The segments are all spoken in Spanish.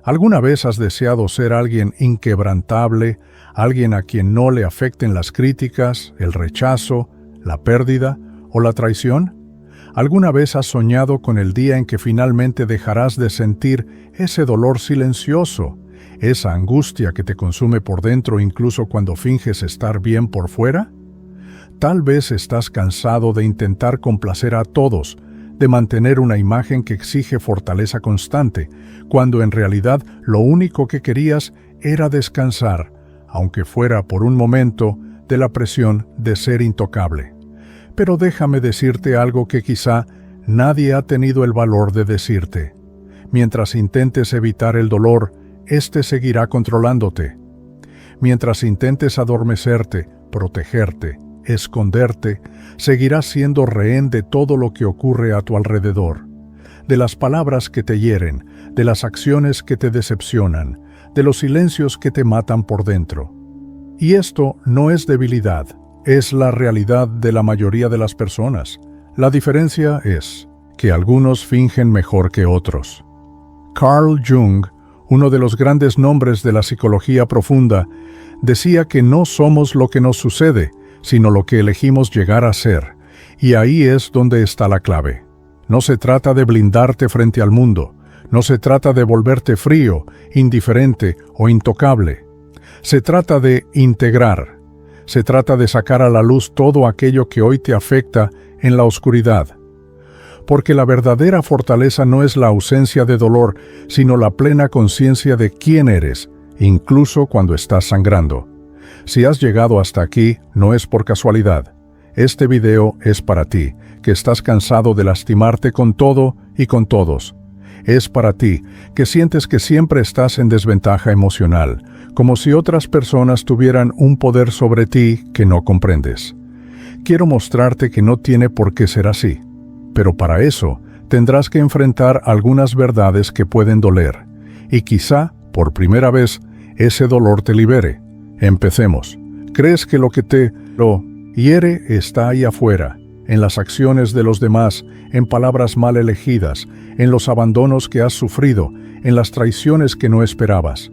¿Alguna vez has deseado ser alguien inquebrantable, alguien a quien no le afecten las críticas, el rechazo, la pérdida o la traición? ¿Alguna vez has soñado con el día en que finalmente dejarás de sentir ese dolor silencioso, esa angustia que te consume por dentro incluso cuando finges estar bien por fuera? Tal vez estás cansado de intentar complacer a todos, de mantener una imagen que exige fortaleza constante, cuando en realidad lo único que querías era descansar, aunque fuera por un momento, de la presión de ser intocable. Pero déjame decirte algo que quizá nadie ha tenido el valor de decirte. Mientras intentes evitar el dolor, este seguirá controlándote. Mientras intentes adormecerte, protegerte, esconderte, seguirás siendo rehén de todo lo que ocurre a tu alrededor, de las palabras que te hieren, de las acciones que te decepcionan, de los silencios que te matan por dentro. Y esto no es debilidad, es la realidad de la mayoría de las personas. La diferencia es que algunos fingen mejor que otros. Carl Jung, uno de los grandes nombres de la psicología profunda, decía que no somos lo que nos sucede, sino lo que elegimos llegar a ser, y ahí es donde está la clave. No se trata de blindarte frente al mundo, no se trata de volverte frío, indiferente o intocable. Se trata de integrar, se trata de sacar a la luz todo aquello que hoy te afecta en la oscuridad. Porque la verdadera fortaleza no es la ausencia de dolor, sino la plena conciencia de quién eres, incluso cuando estás sangrando. Si has llegado hasta aquí, no es por casualidad. Este video es para ti, que estás cansado de lastimarte con todo y con todos. Es para ti, que sientes que siempre estás en desventaja emocional, como si otras personas tuvieran un poder sobre ti que no comprendes. Quiero mostrarte que no tiene por qué ser así, pero para eso tendrás que enfrentar algunas verdades que pueden doler, y quizá, por primera vez, ese dolor te libere. Empecemos. ¿Crees que lo que te hiere está ahí afuera, en las acciones de los demás, en palabras mal elegidas, en los abandonos que has sufrido, en las traiciones que no esperabas?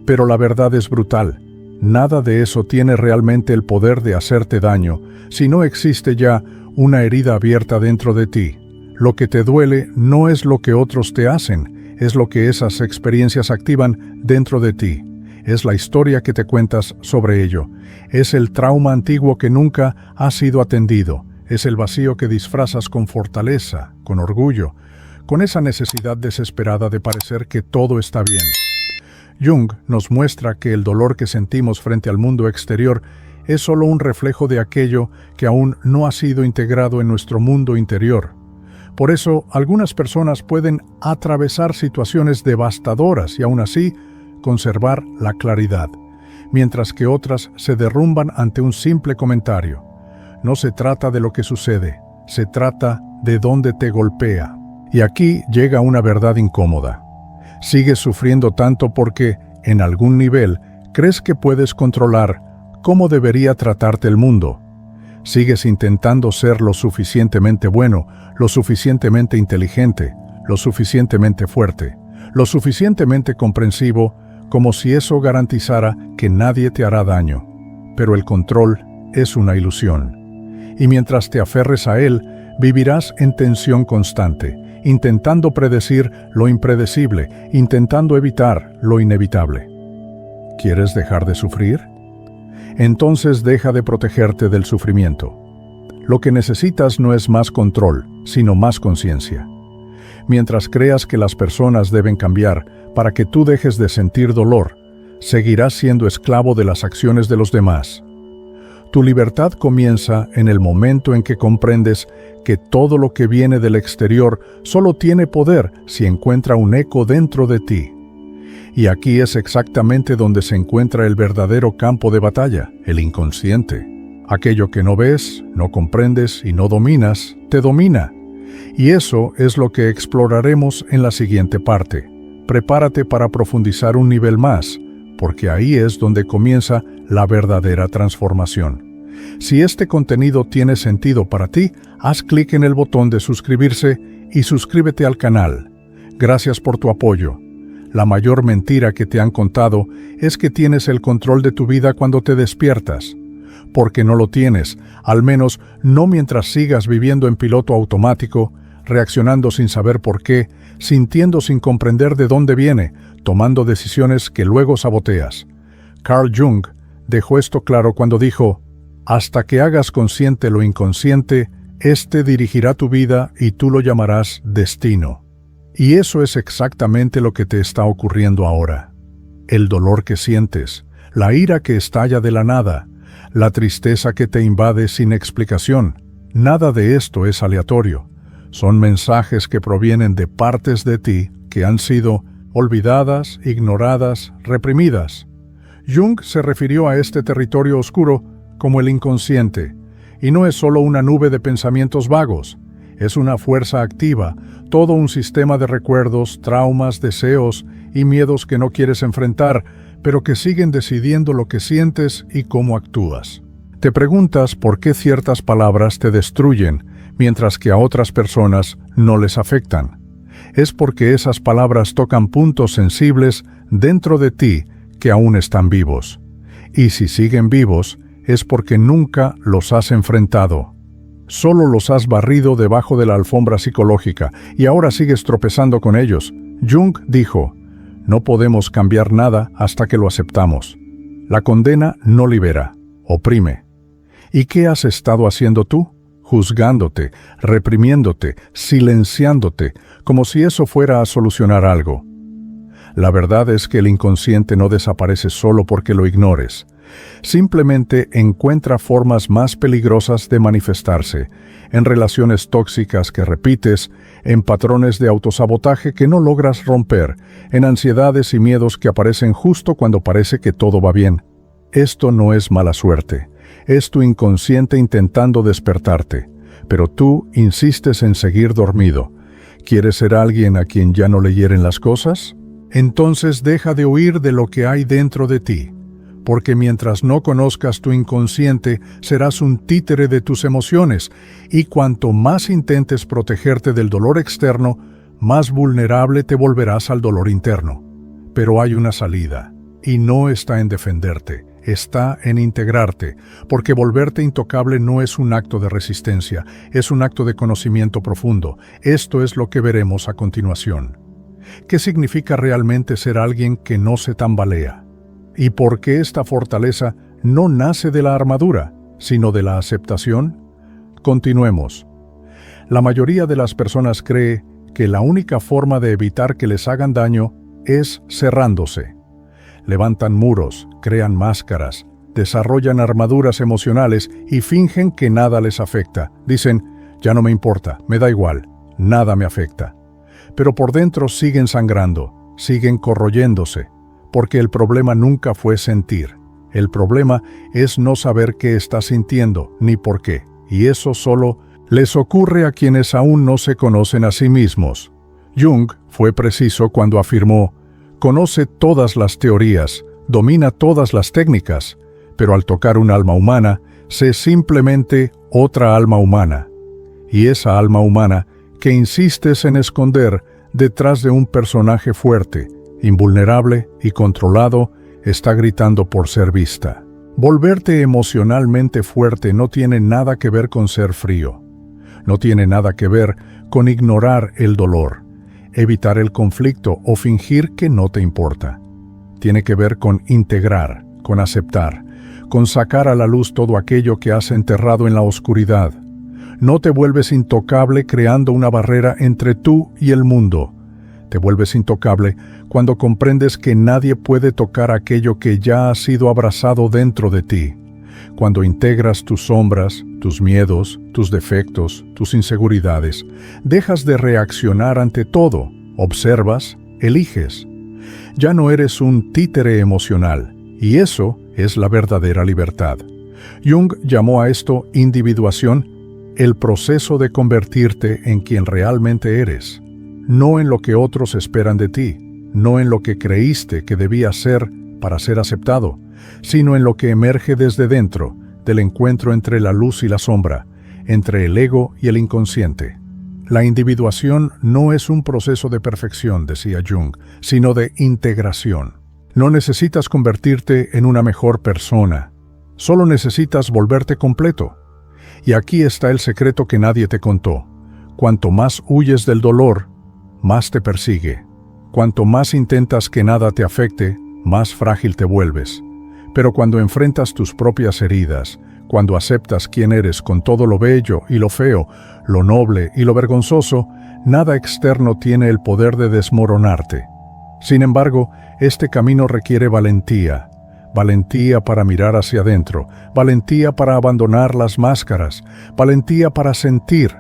Pero la verdad es brutal. Nada de eso tiene realmente el poder de hacerte daño, si no existe ya una herida abierta dentro de ti. Lo que te duele no es lo que otros te hacen, es lo que esas experiencias activan dentro de ti. Es la historia que te cuentas sobre ello. Es el trauma antiguo que nunca ha sido atendido. Es el vacío que disfrazas con fortaleza, con orgullo, con esa necesidad desesperada de parecer que todo está bien. Jung nos muestra que el dolor que sentimos frente al mundo exterior es solo un reflejo de aquello que aún no ha sido integrado en nuestro mundo interior. Por eso, algunas personas pueden atravesar situaciones devastadoras y aún así conservar la claridad, mientras que otras se derrumban ante un simple comentario. No se trata de lo que sucede, se trata de dónde te golpea. Y aquí llega una verdad incómoda. Sigues sufriendo tanto porque, en algún nivel, crees que puedes controlar cómo debería tratarte el mundo. Sigues intentando ser lo suficientemente bueno, lo suficientemente inteligente, lo suficientemente fuerte, lo suficientemente comprensivo, como si eso garantizara que nadie te hará daño. Pero el control es una ilusión. Y mientras te aferres a él, vivirás en tensión constante, intentando predecir lo impredecible, intentando evitar lo inevitable. ¿Quieres dejar de sufrir? Entonces deja de protegerte del sufrimiento. Lo que necesitas no es más control, sino más conciencia. Mientras creas que las personas deben cambiar para que tú dejes de sentir dolor, seguirás siendo esclavo de las acciones de los demás. Tu libertad comienza en el momento en que comprendes que todo lo que viene del exterior solo tiene poder si encuentra un eco dentro de ti. Y aquí es exactamente donde se encuentra el verdadero campo de batalla, el inconsciente. Aquello que no ves, no comprendes y no dominas, te domina. Y eso es lo que exploraremos en la siguiente parte. Prepárate para profundizar un nivel más, porque ahí es donde comienza la verdadera transformación. Si este contenido tiene sentido para ti, haz clic en el botón de suscribirse y suscríbete al canal. Gracias por tu apoyo. La mayor mentira que te han contado es que tienes el control de tu vida cuando te despiertas. Porque no lo tienes, al menos no mientras sigas viviendo en piloto automático, reaccionando sin saber por qué, sintiendo sin comprender de dónde viene, tomando decisiones que luego saboteas. Carl Jung dejó esto claro cuando dijo: «Hasta que hagas consciente lo inconsciente, éste dirigirá tu vida y tú lo llamarás destino». Y eso es exactamente lo que te está ocurriendo ahora. El dolor que sientes, la ira que estalla de la nada, la tristeza que te invade sin explicación, nada de esto es aleatorio. Son mensajes que provienen de partes de ti que han sido olvidadas, ignoradas, reprimidas. Jung se refirió a este territorio oscuro como el inconsciente, y no es solo una nube de pensamientos vagos, es una fuerza activa, todo un sistema de recuerdos, traumas, deseos y miedos que no quieres enfrentar, pero que siguen decidiendo lo que sientes y cómo actúas. Te preguntas por qué ciertas palabras te destruyen, mientras que a otras personas no les afectan. Es porque esas palabras tocan puntos sensibles dentro de ti que aún están vivos. Y si siguen vivos, es porque nunca los has enfrentado. Solo los has barrido debajo de la alfombra psicológica y ahora sigues tropezando con ellos. Jung dijo: «No podemos cambiar nada hasta que lo aceptamos». La condena no libera, oprime. ¿Y qué has estado haciendo tú? Juzgándote, reprimiéndote, silenciándote, como si eso fuera a solucionar algo. La verdad es que el inconsciente no desaparece solo porque lo ignores. Simplemente encuentra formas más peligrosas de manifestarse, en relaciones tóxicas que repites, en patrones de autosabotaje que no logras romper, en ansiedades y miedos que aparecen justo cuando parece que todo va bien. Esto no es mala suerte, es tu inconsciente intentando despertarte, pero tú insistes en seguir dormido. ¿Quieres ser alguien a quien ya no le hieren las cosas? Entonces deja de huir de lo que hay dentro de ti. Porque mientras no conozcas tu inconsciente, serás un títere de tus emociones, y cuanto más intentes protegerte del dolor externo, más vulnerable te volverás al dolor interno. Pero hay una salida, y no está en defenderte, está en integrarte, porque volverte intocable no es un acto de resistencia, es un acto de conocimiento profundo. Esto es lo que veremos a continuación. ¿Qué significa realmente ser alguien que no se tambalea? ¿Y por qué esta fortaleza no nace de la armadura, sino de la aceptación? Continuemos. La mayoría de las personas cree que la única forma de evitar que les hagan daño es cerrándose. Levantan muros, crean máscaras, desarrollan armaduras emocionales y fingen que nada les afecta. Dicen: «Ya no me importa, me da igual, nada me afecta». Pero por dentro siguen sangrando, siguen corroyéndose. Porque el problema nunca fue sentir. El problema es no saber qué estás sintiendo, ni por qué. Y eso solo les ocurre a quienes aún no se conocen a sí mismos. Jung fue preciso cuando afirmó: «Conoce todas las teorías, domina todas las técnicas, pero al tocar un alma humana, sé simplemente otra alma humana». Y esa alma humana que insistes en esconder detrás de un personaje fuerte, invulnerable y controlado, está gritando por ser vista. Volverte emocionalmente fuerte no tiene nada que ver con ser frío. No tiene nada que ver con ignorar el dolor, evitar el conflicto o fingir que no te importa. Tiene que ver con integrar, con aceptar, con sacar a la luz todo aquello que has enterrado en la oscuridad. No te vuelves intocable creando una barrera entre tú y el mundo. Te vuelves intocable cuando comprendes que nadie puede tocar aquello que ya ha sido abrazado dentro de ti. Cuando integras tus sombras, tus miedos, tus defectos, tus inseguridades, dejas de reaccionar ante todo, observas, eliges. Ya no eres un títere emocional, y eso es la verdadera libertad. Jung llamó a esto individuación, el proceso de convertirte en quien realmente eres. No en lo que otros esperan de ti, no en lo que creíste que debías ser para ser aceptado, sino en lo que emerge desde dentro, del encuentro entre la luz y la sombra, entre el ego y el inconsciente. La individuación no es un proceso de perfección, decía Jung, sino de integración. No necesitas convertirte en una mejor persona, solo necesitas volverte completo. Y aquí está el secreto que nadie te contó. Cuanto más huyes del dolor, más te persigue. Cuanto más intentas que nada te afecte, más frágil te vuelves. Pero cuando enfrentas tus propias heridas, cuando aceptas quién eres con todo lo bello y lo feo, lo noble y lo vergonzoso, nada externo tiene el poder de desmoronarte. Sin embargo, este camino requiere valentía. Valentía para mirar hacia adentro, valentía para abandonar las máscaras, valentía para sentir.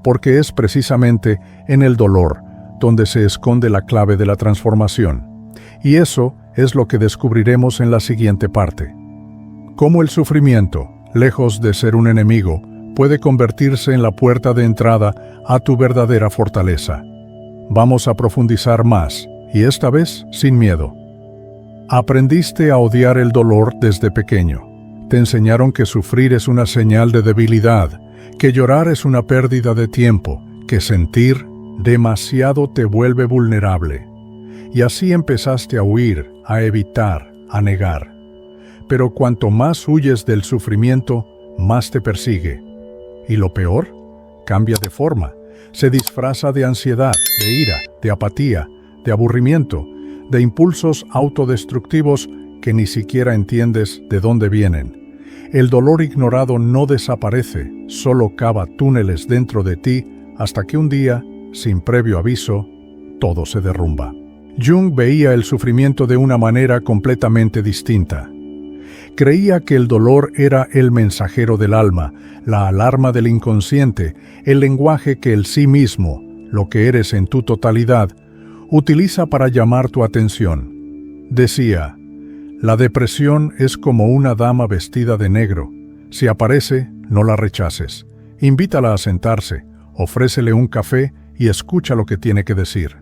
Porque es precisamente en el dolor donde se esconde la clave de la transformación. Y eso es lo que descubriremos en la siguiente parte. Cómo el sufrimiento, lejos de ser un enemigo, puede convertirse en la puerta de entrada a tu verdadera fortaleza. Vamos a profundizar más, y esta vez sin miedo. Aprendiste a odiar el dolor desde pequeño. Te enseñaron que sufrir es una señal de debilidad, que llorar es una pérdida de tiempo, que sentir demasiado te vuelve vulnerable. Y así empezaste a huir, a evitar, a negar. Pero cuanto más huyes del sufrimiento, más te persigue. Y lo peor, cambia de forma. Se disfraza de ansiedad, de ira, de apatía, de aburrimiento, de impulsos autodestructivos que ni siquiera entiendes de dónde vienen. El dolor ignorado no desaparece, solo cava túneles dentro de ti hasta que un día, sin previo aviso, todo se derrumba. Jung veía el sufrimiento de una manera completamente distinta. Creía que el dolor era el mensajero del alma, la alarma del inconsciente, el lenguaje que el sí mismo, lo que eres en tu totalidad, utiliza para llamar tu atención. Decía, la depresión es como una dama vestida de negro. Si aparece, no la rechaces. Invítala a sentarse, ofrécele un café y escucha lo que tiene que decir.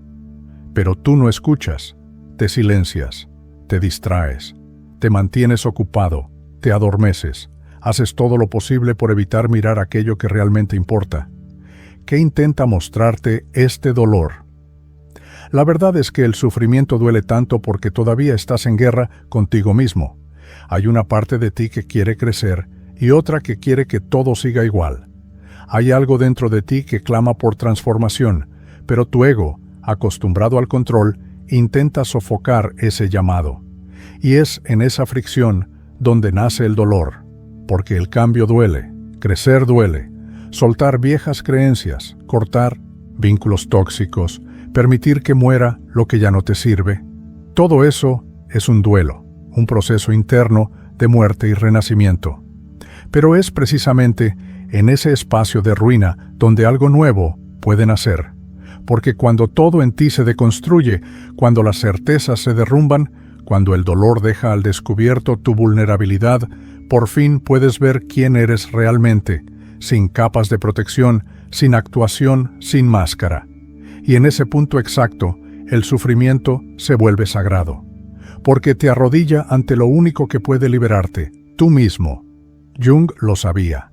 Pero tú no escuchas, te silencias, te distraes. Te mantienes ocupado, te adormeces, haces todo lo posible por evitar mirar aquello que realmente importa. ¿Qué intenta mostrarte este dolor? La verdad es que el sufrimiento duele tanto porque todavía estás en guerra contigo mismo. Hay una parte de ti que quiere crecer y otra que quiere que todo siga igual. Hay algo dentro de ti que clama por transformación, pero tu ego, acostumbrado al control, intenta sofocar ese llamado. Y es en esa fricción donde nace el dolor, porque el cambio duele, crecer duele, soltar viejas creencias, cortar vínculos tóxicos, permitir que muera lo que ya no te sirve. Todo eso es un duelo, un proceso interno de muerte y renacimiento. Pero es precisamente en ese espacio de ruina donde algo nuevo puede nacer, porque cuando todo en ti se deconstruye, cuando las certezas se derrumban, cuando el dolor deja al descubierto tu vulnerabilidad, por fin puedes ver quién eres realmente, sin capas de protección, sin actuación, sin máscara. Y en ese punto exacto, el sufrimiento se vuelve sagrado, porque te arrodilla ante lo único que puede liberarte, tú mismo. Jung lo sabía.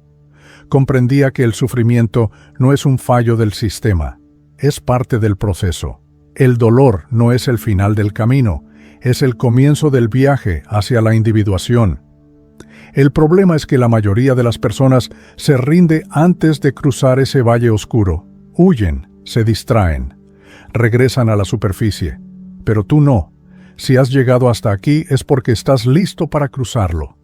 Comprendía que el sufrimiento no es un fallo del sistema, es parte del proceso. El dolor no es el final del camino, es el comienzo del viaje hacia la individuación. El problema es que la mayoría de las personas se rinde antes de cruzar ese valle oscuro. Huyen, se distraen, regresan a la superficie. Pero tú no. Si has llegado hasta aquí es porque estás listo para cruzarlo.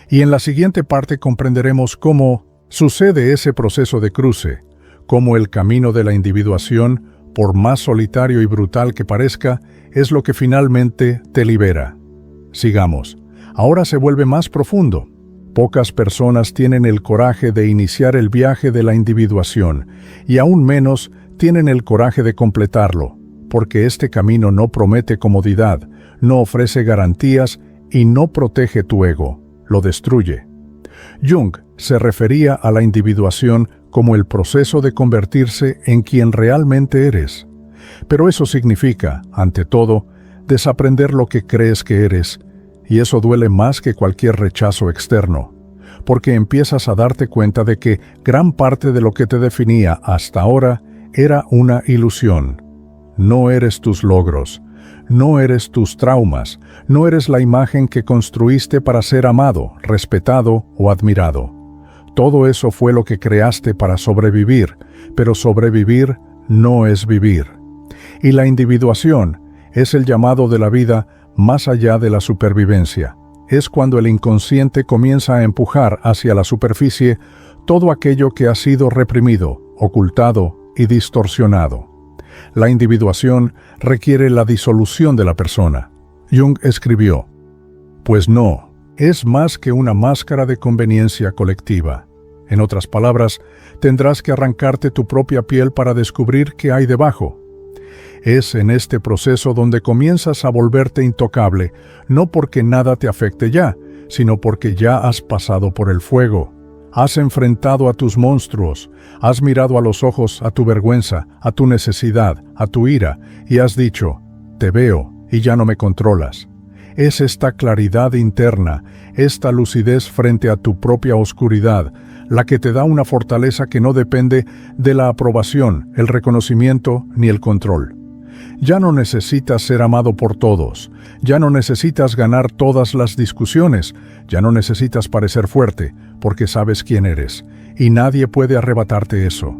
Y en la siguiente parte comprenderemos cómo sucede ese proceso de cruce, cómo el camino de la individuación, por más solitario y brutal que parezca, es lo que finalmente te libera. Sigamos. Ahora se vuelve más profundo. Pocas personas tienen el coraje de iniciar el viaje de la individuación, y aún menos tienen el coraje de completarlo, porque este camino no promete comodidad, no ofrece garantías y no protege tu ego, lo destruye. Jung se refería a la individuación como el proceso de convertirse en quien realmente eres. Pero eso significa, ante todo, desaprender lo que crees que eres, y eso duele más que cualquier rechazo externo, porque empiezas a darte cuenta de que gran parte de lo que te definía hasta ahora era una ilusión. No eres tus logros, no eres tus traumas, no eres la imagen que construiste para ser amado, respetado o admirado. Todo eso fue lo que creaste para sobrevivir, pero sobrevivir no es vivir. Y la individuación es el llamado de la vida más allá de la supervivencia. Es cuando el inconsciente comienza a empujar hacia la superficie todo aquello que ha sido reprimido, ocultado y distorsionado. La individuación requiere la disolución de la persona. Jung escribió: "Pues no, es más que una máscara de conveniencia colectiva. En otras palabras, tendrás que arrancarte tu propia piel para descubrir qué hay debajo". Es en este proceso donde comienzas a volverte intocable, no porque nada te afecte ya, sino porque ya has pasado por el fuego. Has enfrentado a tus monstruos, has mirado a los ojos a tu vergüenza, a tu necesidad, a tu ira, y has dicho: "Te veo y ya no me controlas". Es esta claridad interna, esta lucidez frente a tu propia oscuridad, la que te da una fortaleza que no depende de la aprobación, el reconocimiento ni el control. Ya no necesitas ser amado por todos, ya no necesitas ganar todas las discusiones, ya no necesitas parecer fuerte, porque sabes quién eres, y nadie puede arrebatarte eso.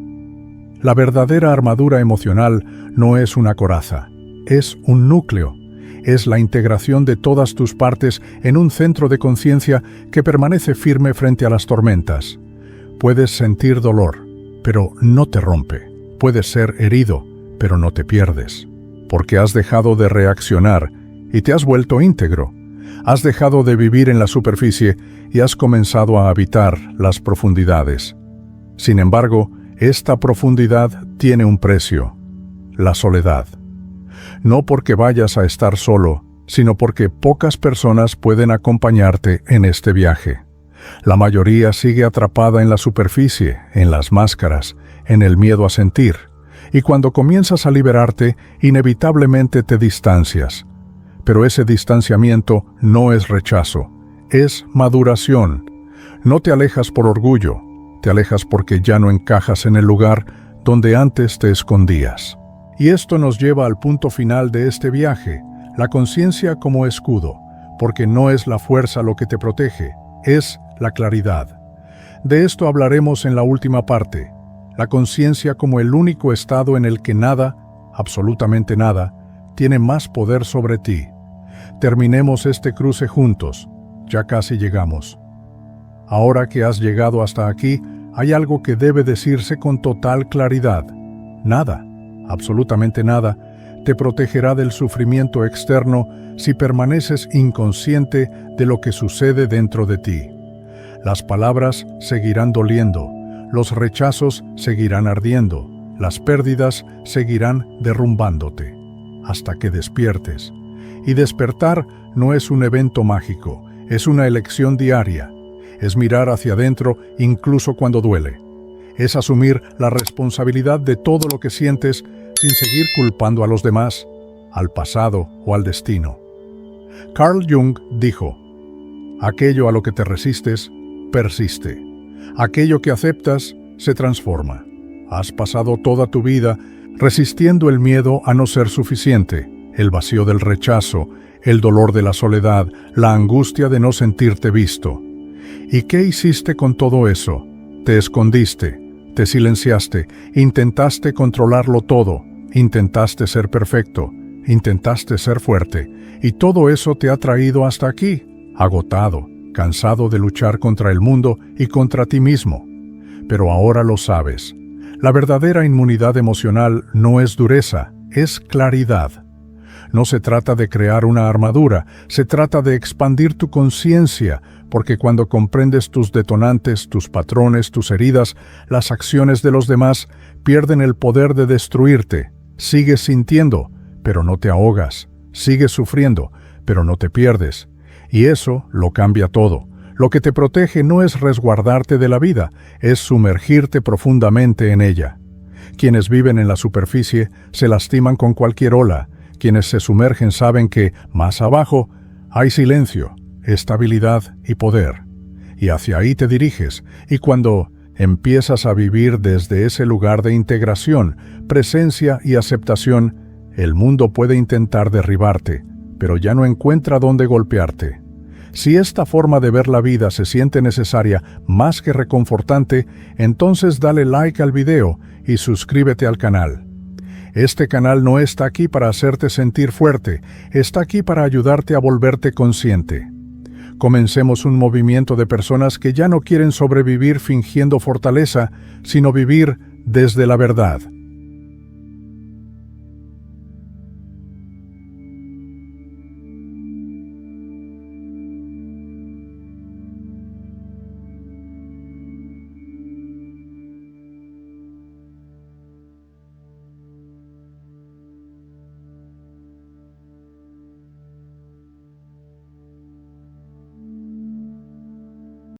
La verdadera armadura emocional no es una coraza, es un núcleo. Es la integración de todas tus partes en un centro de conciencia que permanece firme frente a las tormentas. Puedes sentir dolor, pero no te rompe. Puedes ser herido, pero no te pierdes. Porque has dejado de reaccionar y te has vuelto íntegro. Has dejado de vivir en la superficie y has comenzado a habitar las profundidades. Sin embargo, esta profundidad tiene un precio: la soledad. No porque vayas a estar solo, sino porque pocas personas pueden acompañarte en este viaje. La mayoría sigue atrapada en la superficie, en las máscaras, en el miedo a sentir. Y cuando comienzas a liberarte, inevitablemente te distancias. Pero ese distanciamiento no es rechazo, es maduración. No te alejas por orgullo, te alejas porque ya no encajas en el lugar donde antes te escondías. Y esto nos lleva al punto final de este viaje, la conciencia como escudo, porque no es la fuerza lo que te protege, es la claridad. De esto hablaremos en la última parte. La conciencia como el único estado en el que nada, absolutamente nada, tiene más poder sobre ti. Terminemos este cruce juntos. Ya casi llegamos. Ahora que has llegado hasta aquí, hay algo que debe decirse con total claridad. Nada, absolutamente nada, te protegerá del sufrimiento externo si permaneces inconsciente de lo que sucede dentro de ti. Las palabras seguirán doliendo. Los rechazos seguirán ardiendo, las pérdidas seguirán derrumbándote, hasta que despiertes. Y despertar no es un evento mágico, es una elección diaria. Es mirar hacia adentro incluso cuando duele. Es asumir la responsabilidad de todo lo que sientes sin seguir culpando a los demás, al pasado o al destino. Carl Jung dijo: "Aquello a lo que te resistes, persiste. Aquello que aceptas se transforma". Has pasado toda tu vida resistiendo el miedo a no ser suficiente, el vacío del rechazo, el dolor de la soledad, la angustia de no sentirte visto. ¿Y qué hiciste con todo eso? Te escondiste, te silenciaste, intentaste controlarlo todo, intentaste ser perfecto, intentaste ser fuerte, y todo eso te ha traído hasta aquí, agotado, cansado de luchar contra el mundo y contra ti mismo. Pero ahora lo sabes. La verdadera inmunidad emocional no es dureza, es claridad. No se trata de crear una armadura, se trata de expandir tu conciencia, porque cuando comprendes tus detonantes, tus patrones, tus heridas, las acciones de los demás pierden el poder de destruirte. Sigues sintiendo, pero no te ahogas. Sigues sufriendo, pero no te pierdes. Y eso lo cambia todo. Lo que te protege no es resguardarte de la vida, es sumergirte profundamente en ella. Quienes viven en la superficie se lastiman con cualquier ola. Quienes se sumergen saben que, más abajo, hay silencio, estabilidad y poder. y hacia ahí te diriges, y cuando empiezas a vivir desde ese lugar de integración, presencia y aceptación, el mundo puede intentar derribarte, pero ya no encuentra dónde golpearte. Si esta forma de ver la vida se siente necesaria más que reconfortante, entonces dale like al video y suscríbete al canal. Este canal no está aquí para hacerte sentir fuerte, está aquí para ayudarte a volverte consciente. Comencemos un movimiento de personas que ya no quieren sobrevivir fingiendo fortaleza, sino vivir desde la verdad.